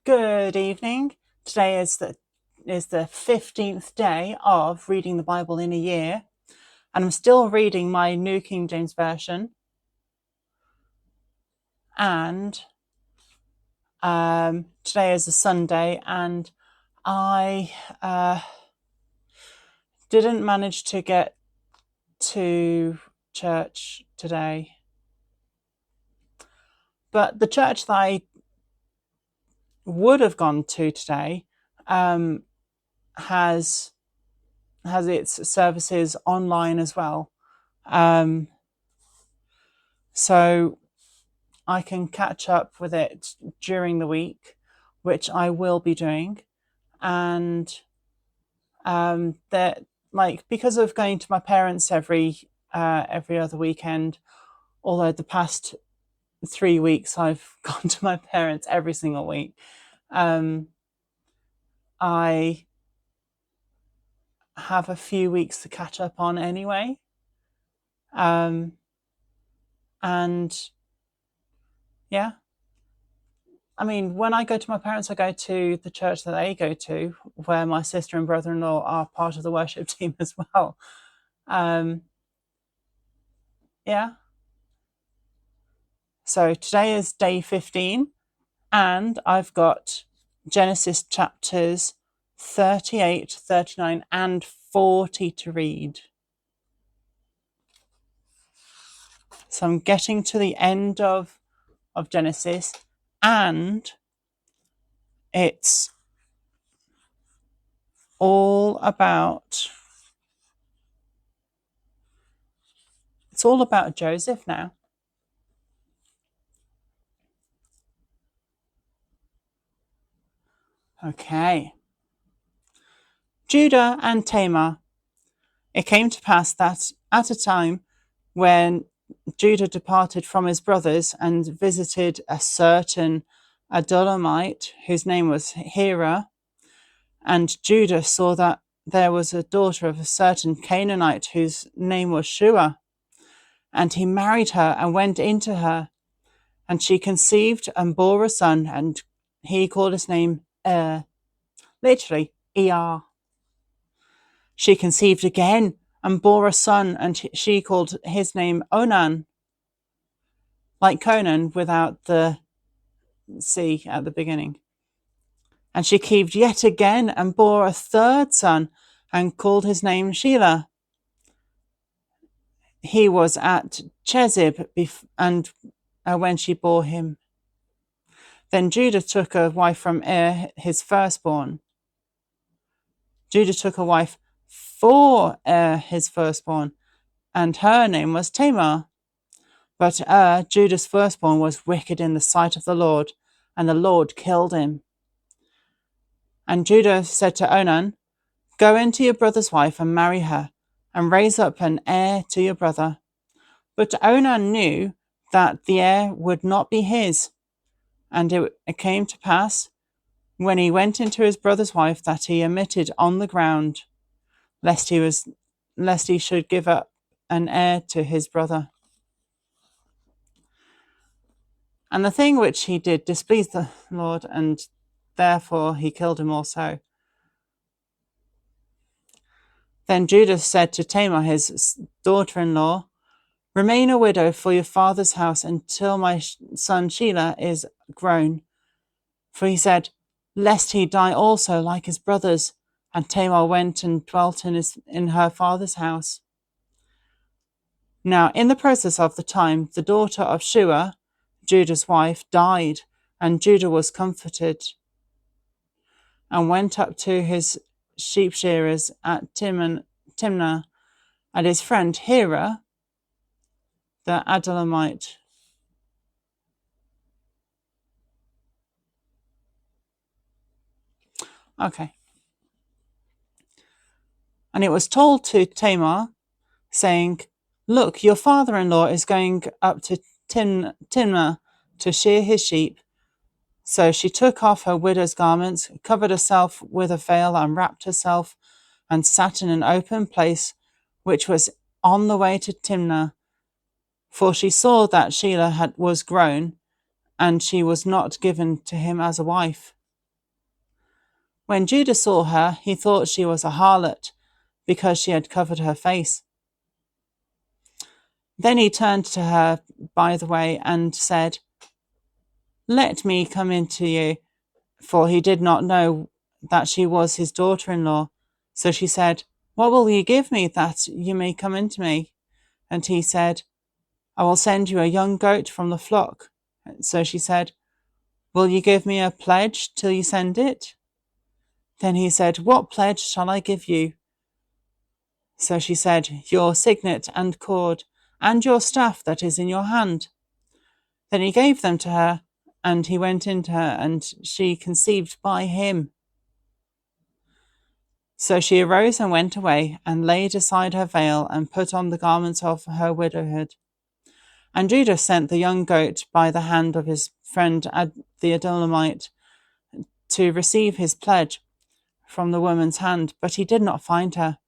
Good evening. Today is the 15th day of reading the Bible in a year, and I'm still reading my New King James Version. And today is a Sunday, and I didn't manage to get to church today. But the church that I would have gone to today has its services online as well. So I can catch up with it during the week, which I will be doing. And that, like, because of going to my parents every other weekend, although the past 3 weeks I've gone to my parents every single week, I have a few weeks to catch up on anyway. And yeah, I mean, when I go to my parents, I go to the church that they go to, where my sister and brother-in-law are part of the worship team as well. Yeah. So today is day 15, and I've got Genesis chapters 38, 39, and 40 to read. So I'm getting to the end of Genesis, and it's all about Joseph now. Okay. Judah and Tamar. It came to pass that at a time when Judah departed from his brothers and visited a certain Adullamite whose name was Hera, and Judah saw that there was a daughter of a certain Canaanite whose name was Shua, and he married her and went into her, and she conceived and bore a son, and he called his name literally Er. She conceived again and bore a son, and she called his name Onan, like Conan without the C at the beginning. And she conceived yet again and bore a third son, and called his name Shelah. He was at Chezib, and when she bore him. Then Judah took a wife from his firstborn. Judah took a wife for his firstborn, and her name was Tamar. But Judah's firstborn, was wicked in the sight of the Lord, and the Lord killed him. And Judah said to Onan, "Go into your brother's wife and marry her, and raise up an heir to your brother." But Onan knew that the heir would not be his. And it came to pass, when he went into his brother's wife, that he omitted on the ground, lest he should give up an heir to his brother. And the thing which he did displeased the Lord, and therefore he killed him also. Then Judah said to Tamar, his daughter-in-law, "Remain a widow for your father's house until my son Shelah is grown." For he said, "Lest he die also like his brothers." And Tamar went and dwelt in her father's house. Now in the process of the time, the daughter of Shua, Judah's wife, died, and Judah was comforted, and went up to his sheep shearers at Timnah, and his friend Hira, the Adullamite. Okay. And it was told to Tamar, saying, "Look, your father-in-law is going up to Timnah to shear his sheep." So she took off her widow's garments, covered herself with a veil, and wrapped herself, and sat in an open place which was on the way to Timnah. For she saw that Shelah was grown, and she was not given to him as a wife. When Judah saw her, he thought she was a harlot, because she had covered her face. Then he turned to her by the way and said, "Let me come in to you," for he did not know that she was his daughter-in-law. So she said, "What will you give me that you may come into me?" And he said, "I will send you a young goat from the flock." So she said, "Will you give me a pledge till you send it?" Then he said, "What pledge shall I give you?" So she said, "Your signet and cord, and your staff that is in your hand." Then he gave them to her, and he went in to her, and she conceived by him. So she arose and went away, and laid aside her veil, and put on the garments of her widowhood. And Judah sent the young goat by the hand of his friend the Adullamite to receive his pledge from the woman's hand, but he did not find her.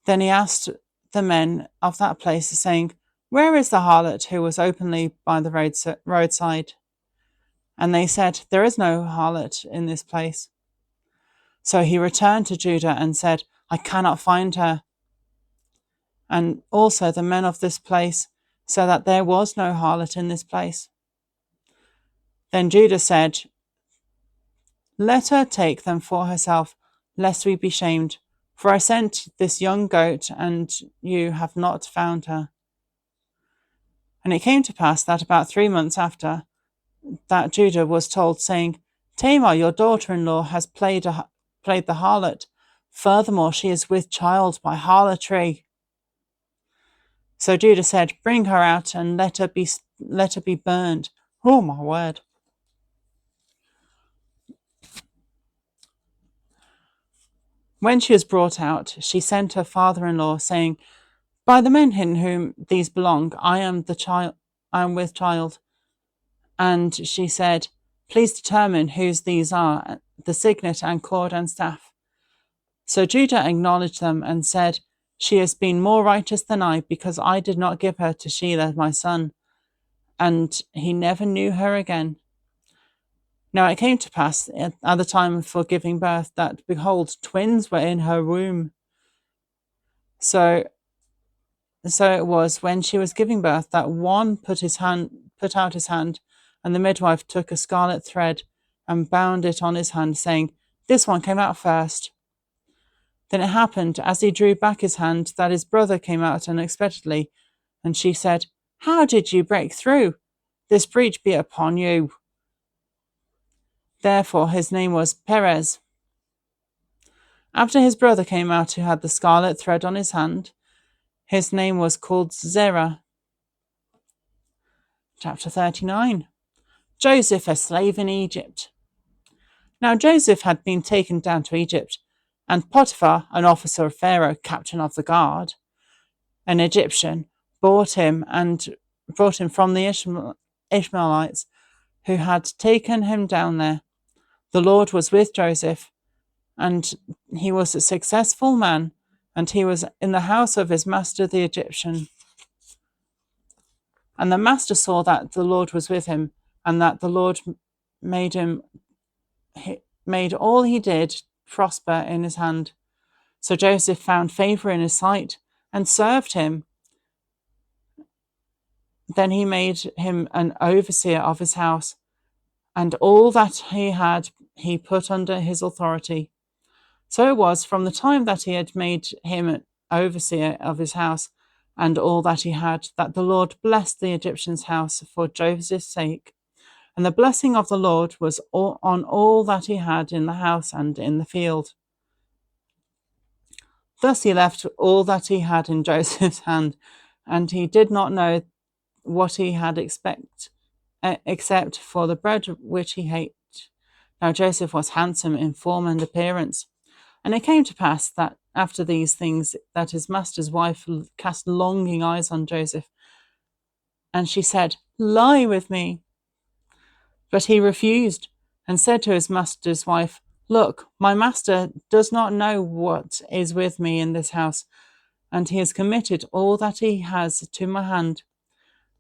Then he asked the men of that place, saying, "Where is the harlot who was openly by the roadside?" And they said, "There is no harlot in this place." So he returned to Judah and said, "I cannot find her." And also the men of this place, so that there was no harlot in this place. Then Judah said, "Let her take them for herself, lest we be shamed. For I sent this young goat, and you have not found her." And it came to pass that about 3 months after, that Judah was told, saying, "Tamar, your daughter-in-law, has played the harlot. Furthermore, she is with child by harlotry." So Judah said, "Bring her out and let her be burned." Oh my word. When she was brought out, she sent her father-in-law, saying, "By the men in whom these belong, I am with child." And she said, "Please determine whose these are, the signet and cord and staff." So Judah acknowledged them and said, "She has been more righteous than I, because I did not give her to Shelah my son." And he never knew her again. Now it came to pass at the time for giving birth that, behold, twins were in her womb. So it was when she was giving birth that one put out his hand, and the midwife took a scarlet thread and bound it on his hand, saying, "This one came out first." Then it happened, as he drew back his hand, that his brother came out unexpectedly, and she said, "How did you break through? This breach be upon you." Therefore his name was Perez. After his brother came out, who had the scarlet thread on his hand, his name was called Zerah. Chapter 39. Joseph, a slave in Egypt. Now Joseph had been taken down to Egypt, and Potiphar, an officer of Pharaoh, captain of the guard, an Egyptian, brought him from the Ishmaelites who had taken him down there. The Lord was with Joseph, and he was a successful man, and he was in the house of his master the Egyptian. And the master saw that the Lord was with him, and that the Lord made all he did prosper in his hand. So Joseph found favor in his sight and served him. Then he made him an overseer of his house, and all that he had he put under his authority. So it was from the time that he had made him an overseer of his house and all that he had, that the Lord blessed the Egyptian's house for Joseph's sake. And the blessing of the Lord was on all that he had in the house and in the field. Thus he left all that he had in Joseph's hand, and he did not know what he had except for the bread which he ate. Now Joseph was handsome in form and appearance. And it came to pass that after these things, that his master's wife cast longing eyes on Joseph, and she said, "Lie with me." But he refused, and said to his master's wife, "Look, my master does not know what is with me in this house, and he has committed all that he has to my hand.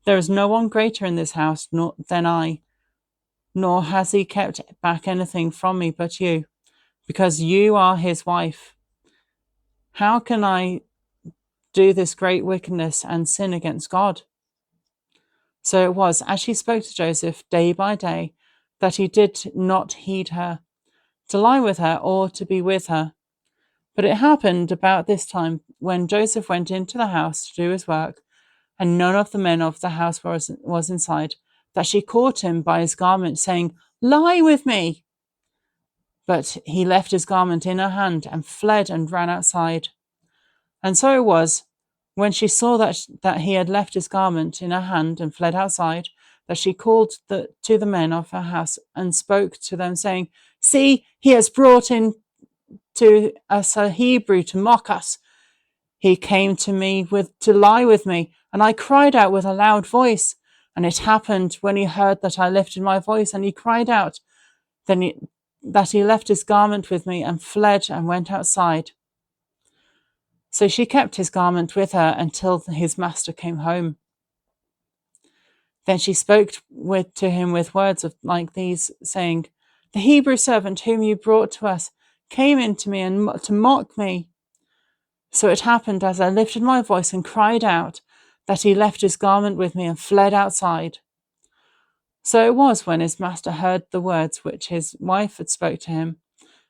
There is no one greater in this house than I, nor has he kept back anything from me but you. because you are his wife. How can I do this great wickedness and sin against God?" So it was, as she spoke to Joseph day by day, that he did not heed her, to lie with her or to be with her. But it happened about this time, when Joseph went into the house to do his work, and none of the men of the house was inside, that she caught him by his garment, saying, "Lie with me." But he left his garment in her hand and fled and ran outside. And so it was, when she saw that he had left his garment in her hand and fled outside, that she called to the men of her house and spoke to them, saying, "See, he has brought in to us a Hebrew to mock us. He came to me to lie with me, and I cried out with a loud voice. And it happened, when he heard that I lifted my voice and he cried out, that he left his garment with me and fled and went outside." So she kept his garment with her until his master came home. Then she spoke to him with words like these, saying, "The Hebrew servant whom you brought to us came in to me and to mock me. So it happened, as I lifted my voice and cried out, that he left his garment with me and fled outside." So it was, when his master heard the words which his wife had spoke to him,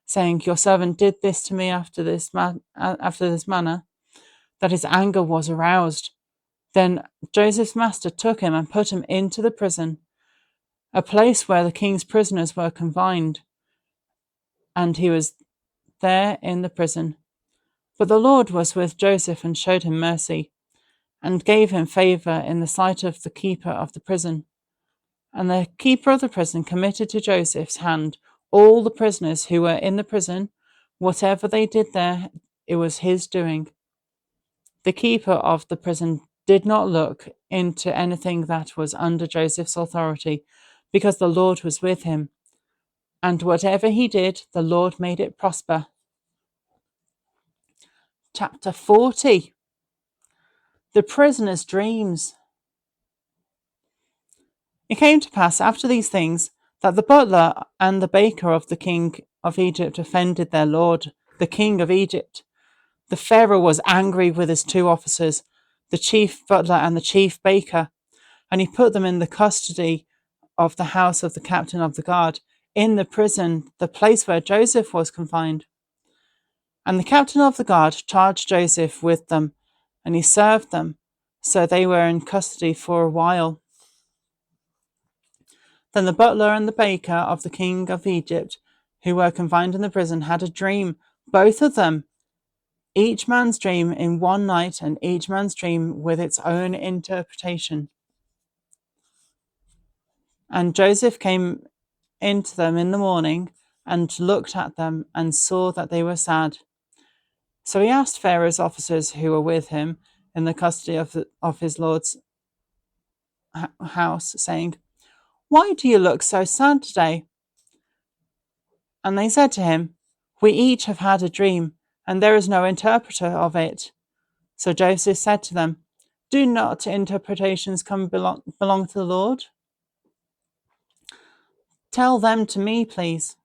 saying, "Your servant did this to me after this manner," that his anger was aroused. Then Joseph's master took him and put him into the prison, a place where the king's prisoners were confined, and he was there in the prison. But the Lord was with Joseph and showed him mercy, and gave him favor in the sight of the keeper of the prison. And the keeper of the prison committed to Joseph's hand all the prisoners who were in the prison. Whatever they did there, it was his doing. The keeper of the prison did not look into anything that was under Joseph's authority, because the Lord was with him. And whatever he did, the Lord made it prosper. Chapter 40. The prisoner's dreams. It came to pass after these things that the butler and the baker of the king of Egypt offended their lord, the king of Egypt. The Pharaoh was angry with his two officers, the chief butler and the chief baker, and he put them in the custody of the house of the captain of the guard, in the prison, the place where Joseph was confined. And the captain of the guard charged Joseph with them, and he served them, so they were in custody for a while. Then the butler and the baker of the king of Egypt, who were confined in the prison, had a dream, both of them, each man's dream in one night, and each man's dream with its own interpretation. And Joseph came into them in the morning, and looked at them, and saw that they were sad. So he asked Pharaoh's officers who were with him in the custody of his lord's house, saying, "Why do you look so sad today?" And they said to him, "We each have had a dream, and there is no interpreter of it." So Joseph said to them, "Do not interpretations belong to the Lord? Tell them to me, please."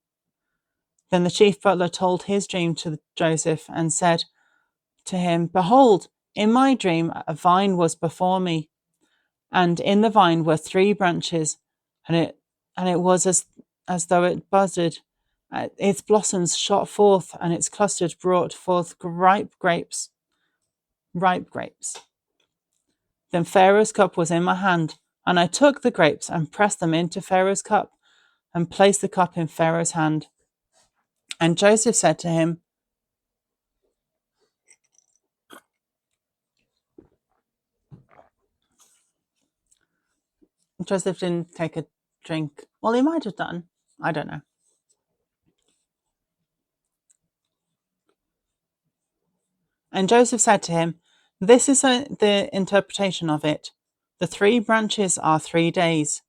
Then the chief butler told his dream to Joseph and said to him, "Behold, in my dream a vine was before me, and in the vine were 3 branches, and it was as though it budded. Its blossoms shot forth, and its clusters brought forth ripe grapes. Then Pharaoh's cup was in my hand, and I took the grapes and pressed them into Pharaoh's cup, and placed the cup in Pharaoh's hand." And Joseph said to him, Joseph didn't take a drink. Well, he might have done. I don't know. And Joseph said to him, "This is the interpretation of it. The 3 branches are 3 days.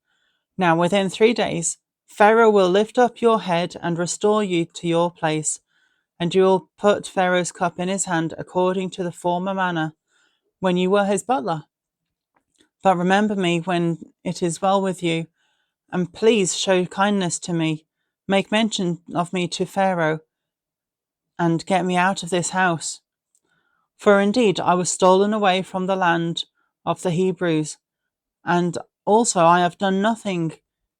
Now within 3 days, Pharaoh will lift up your head and restore you to your place, and you will put Pharaoh's cup in his hand according to the former manner, when you were his butler. But remember me when it is well with you, and please show kindness to me. Make mention of me to Pharaoh, and get me out of this house. For indeed I was stolen away from the land of the Hebrews, and also I have done nothing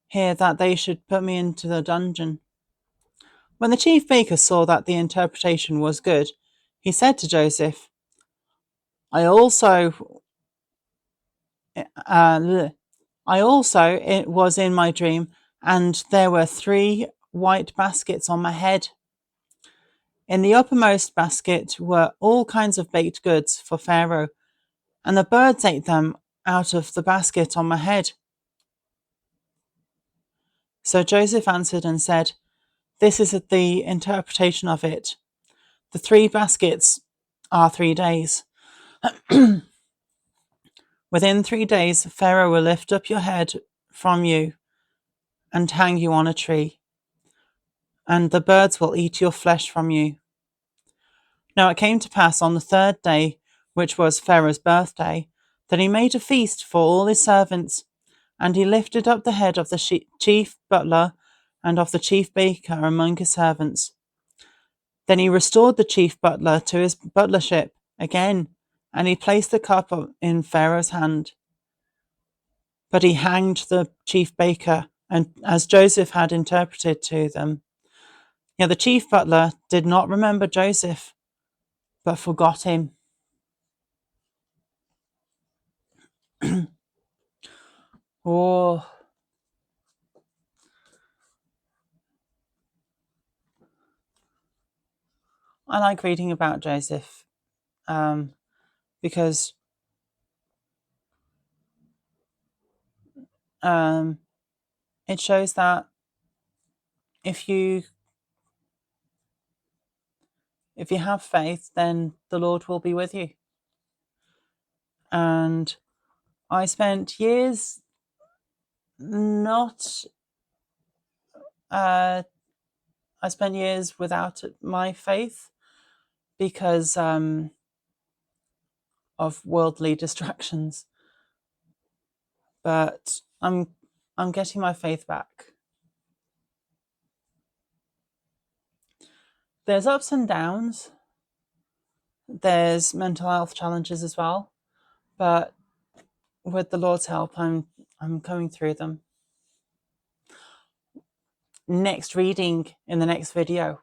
here that they should put me into the dungeon." When the chief baker saw that the interpretation was good, he said to Joseph, I also it was in my dream, and there were 3 white baskets on my head. In the uppermost basket were all kinds of baked goods for Pharaoh, and the birds ate them out of the basket on my head. So Joseph answered and said, "This is the interpretation of it. The 3 baskets are 3 days. Within 3 days, Pharaoh will lift up your head from you and hang you on a tree, and the birds will eat your flesh from you." Now it came to pass on the 3rd day, which was Pharaoh's birthday, that he made a feast for all his servants, and he lifted up the head of the chief butler and of the chief baker among his servants. Then he restored the chief butler to his butlership again, and he placed the cup in Pharaoh's hand. But he hanged the chief baker, and as Joseph had interpreted to them. Now the chief butler did not remember Joseph, but forgot him. Oh, I like reading about Joseph because it shows that if you have faith, then the Lord will be with you. And I spent years without my faith because of worldly distractions. But I'm getting my faith back. There's ups and downs. There's mental health challenges as well, but with the Lord's help, I'm going through them. Next reading in the next video